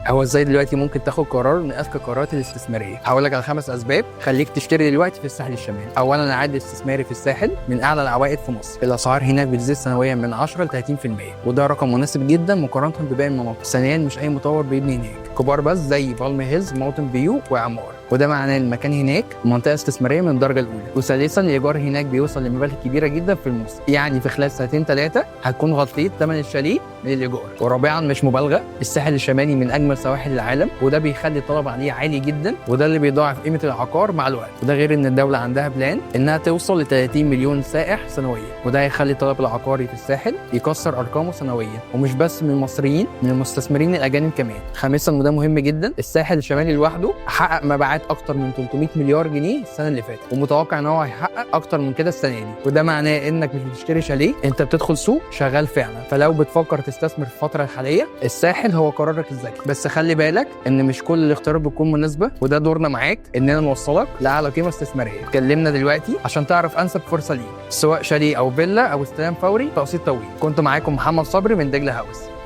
هو ازاي دلوقتي ممكن تاخد قرار من اذكى القرارات الاستثماريه؟ هقول لك على 5 اسباب خليك تشتري دلوقتي في الساحل الشمالي. اولا، العائد الاستثماري في الساحل من اعلى العوائد في مصر، الاسعار هناك بتزيد سنويا من 10 ل 30%، وده رقم مناسب جدا مقارنه بباقي المناطق. ثانيا، مش اي مطور بيبني هناك، كبار بس زي بالم هيلز، ماونتن فيو وعمار، وده معناه المكان هناك منطقه استثماريه من الدرجه الاولى. وثالثا، الايجار هناك بيوصل لمبالغ كبيره جدا في الموسم، يعني في خلال 2-3 هتكون غطيت ثمن الشاليه من الايجار. ورابعا، مش مبالغه، الساحل الشمالي من اجمل سواحل العالم، وده بيخلي الطلب عليه عالي جدا، وده اللي بيضاعف قيمه العقار مع الوقت. وده غير ان الدوله عندها بلان انها توصل ل 30 مليون سائح سنويا، وده هيخلي الطلب العقاري في الساحل يكسر ارقامه سنويا، ومش بس من المصريين، من المستثمرين الاجانب كمان. خامسا، وده مهم جدا، الساحل الشمالي لوحده حقق مبيعات اكتر من 300 مليار جنيه السنه اللي فاتت، ومتوقع ان هو هيحقق اكتر من كده السنه دي. وده معناه انك مش بتشتري شاليه، انت بتدخل سوق شغال فعلا. فلو بتفكر تستثمر في الفتره الحاليه، الساحل هو قرارك الذكي. بس خلي بالك ان مش كل الاختيارات بتكون مناسبه، وده دورنا معاك اننا نوصلك لاعلى قيمه استثماريه. اتكلمنا دلوقتي عشان تعرف انسب فرصه ليك، سواء شاليه او فيلا او استلام فوري تقسيط طويل. كنت معاكم محمد صبري من دجله هاوس.